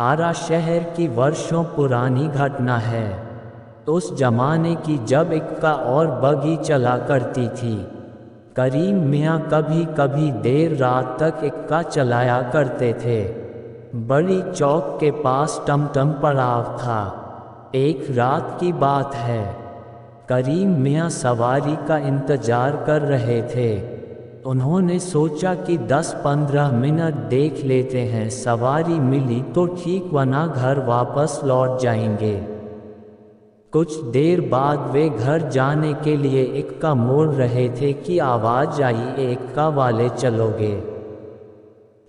आरा शहर की वर्षों पुरानी घटना है। उस जमाने की जब इक्का और बगी चला करती थी। करीम मियाँ कभी कभी देर रात तक इक्का चलाया करते थे। बड़ी चौक के पास टमटम पड़ाव था। एक रात की बात है। करीम मियाँ सवारी का इंतजार कर रहे थे। उन्होंने सोचा कि 10-15 मिनट देख लेते हैं, सवारी मिली तो ठीक वरना घर वापस लौट जाएंगे। कुछ देर बाद वे घर जाने के लिए इक्का मोड़ रहे थे कि आवाज़ आई, इक्का वाले चलोगे?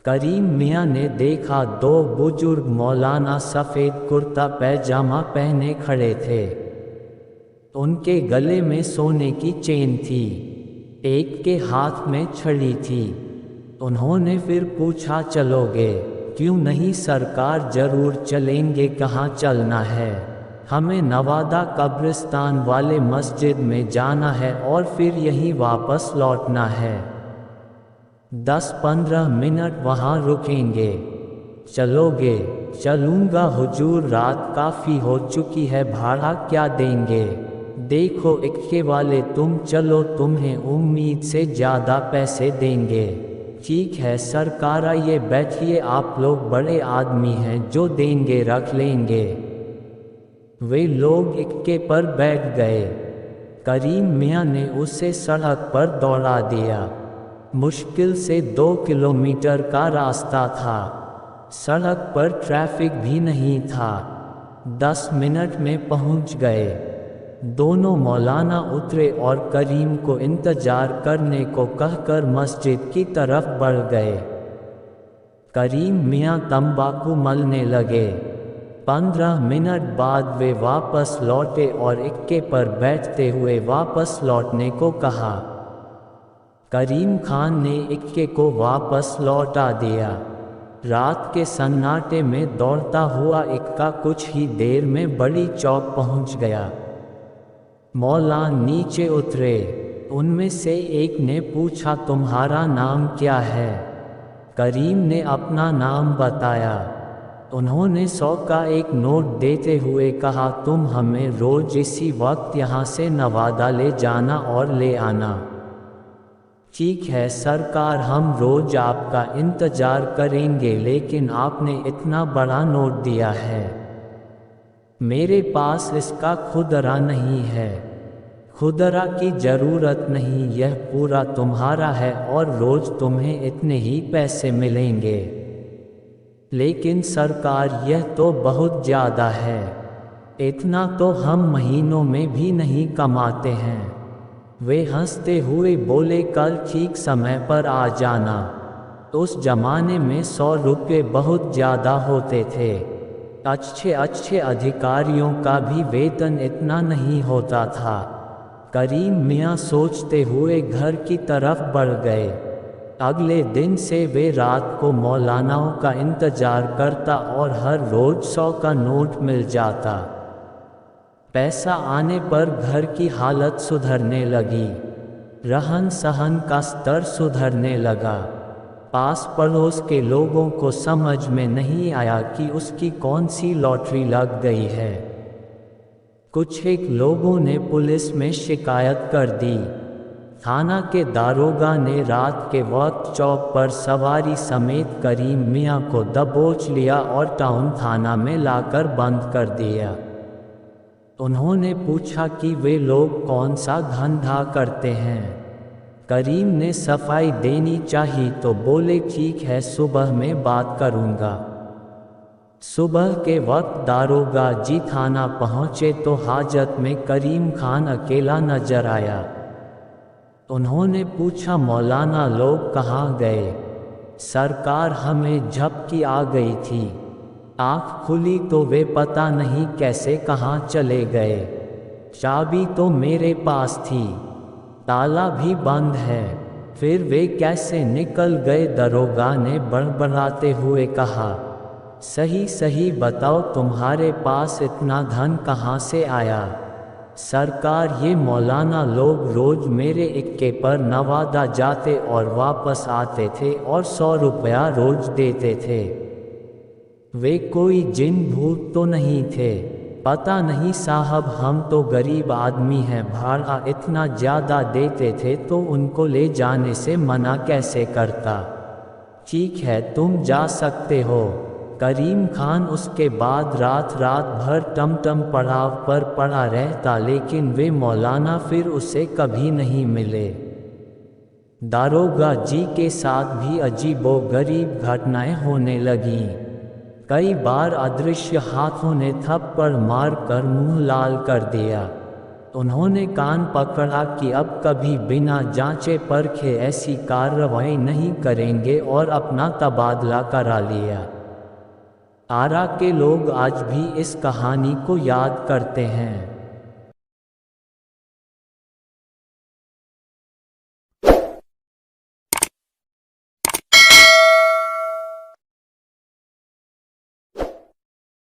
करीम मियाँ ने देखा दो बुजुर्ग मौलाना सफ़ेद कुर्ता पैजामा पहने खड़े थे। उनके गले में सोने की चेन थी, एक के हाथ में छड़ी थी। उन्होंने फिर पूछा, चलोगे? क्यों नहीं सरकार, जरूर चलेंगे। कहाँ चलना है? हमें नवादा कब्रिस्तान वाले मस्जिद में जाना है और फिर यहीं वापस लौटना है। 10-15 मिनट वहाँ रुकेंगे। चलोगे? चलूँगा हुजूर, रात काफ़ी हो चुकी है, भाड़ा क्या देंगे? देखो इक्के वाले, तुम चलो, तुम्हें उम्मीद से ज़्यादा पैसे देंगे। ठीक है सरकार, ये बैठिए, आप लोग बड़े आदमी हैं, जो देंगे रख लेंगे। वे लोग इक्के पर बैठ गए। करीम मियाँ ने उसे सड़क पर दौड़ा दिया। मुश्किल से 2 किलोमीटर का रास्ता था। सड़क पर ट्रैफिक भी नहीं था। 10 मिनट में पहुंच गए। दोनों मौलाना उतरे और करीम को इंतजार करने को कहकर मस्जिद की तरफ बढ़ गए। करीम मियाँ तंबाकू मलने लगे। 15 मिनट बाद वे वापस लौटे और इक्के पर बैठते हुए वापस लौटने को कहा। करीम खान ने इक्के को वापस लौटा दिया। रात के सन्नाटे में दौड़ता हुआ इक्का कुछ ही देर में बड़ी चौक पहुंच गया। मौलाना नीचे उतरे। उनमें से एक ने पूछा, तुम्हारा नाम क्या है? करीम ने अपना नाम बताया। उन्होंने 100 का एक नोट देते हुए कहा, तुम हमें रोज इसी वक्त यहाँ से नवादा ले जाना और ले आना। ठीक है सरकार, हम रोज आपका इंतजार करेंगे, लेकिन आपने इतना बड़ा नोट दिया है, मेरे पास इसका खुदरा नहीं है। खुदरा की ज़रूरत नहीं, यह पूरा तुम्हारा है और रोज़ तुम्हें इतने ही पैसे मिलेंगे। लेकिन सरकार, यह तो बहुत ज़्यादा है, इतना तो हम महीनों में भी नहीं कमाते हैं। वे हंसते हुए बोले, कल ठीक समय पर आ जाना। उस जमाने में 100 रुपये बहुत ज़्यादा होते थे। अच्छे अच्छे अधिकारियों का भी वेतन इतना नहीं होता था। करीम मियाँ सोचते हुए घर की तरफ बढ़ गए। अगले दिन से वे रात को मौलानाओं का इंतजार करता और हर रोज 100 का नोट मिल जाता। पैसा आने पर घर की हालत सुधरने लगी, रहन सहन का स्तर सुधरने लगा। पास पड़ोस के लोगों को समझ में नहीं आया कि उसकी कौन सी लॉटरी लग गई है। कुछ एक लोगों ने पुलिस में शिकायत कर दी। थाना के दारोगा ने रात के वक्त चौक पर सवारी समेत करीम मियाँ को दबोच लिया और टाउन थाना में लाकर बंद कर दिया। उन्होंने पूछा कि वे लोग कौन सा धंधा करते हैं। करीम ने सफाई देनी चाहिए तो बोले, ठीक है सुबह में बात करूँगा। सुबह के वक्त दारोगा जी थाना पहुँचे तो हाजत में करीम खान अकेला नजर आया। उन्होंने पूछा, मौलाना लोग कहाँ गए? सरकार, हमें झपकी आ गई थी, आँख खुली तो वे पता नहीं कैसे कहाँ चले गए। चाबी तो मेरे पास थी, ताला भी बंद है, फिर वे कैसे निकल गए? दरोगा ने बड़बड़ाते हुए कहा, सही सही बताओ, तुम्हारे पास इतना धन कहाँ से आया? सरकार, ये मौलाना लोग रोज मेरे इक्के पर नवादा जाते और वापस आते थे और 100 रुपया रोज देते थे। वे कोई जिन भूत तो नहीं थे? पता नहीं साहब, हम तो गरीब आदमी हैं, भाड़ा इतना ज़्यादा देते थे तो उनको ले जाने से मना कैसे करता। ठीक है, तुम जा सकते हो। करीम खान उसके बाद रात भर टमटम पड़ाव पर पड़ा रहता, लेकिन वे मौलाना फिर उसे कभी नहीं मिले। दारोगा जी के साथ भी अजीबोगरीब घटनाएं होने लगीं। कई बार अदृश्य हाथों ने थप्पड़ मारकर मुंह लाल कर दिया। उन्होंने कान पकड़ा कि अब कभी बिना जांचे परखे ऐसी कार्रवाई नहीं करेंगे और अपना तबादला करा लिया। आरा के लोग आज भी इस कहानी को याद करते हैं।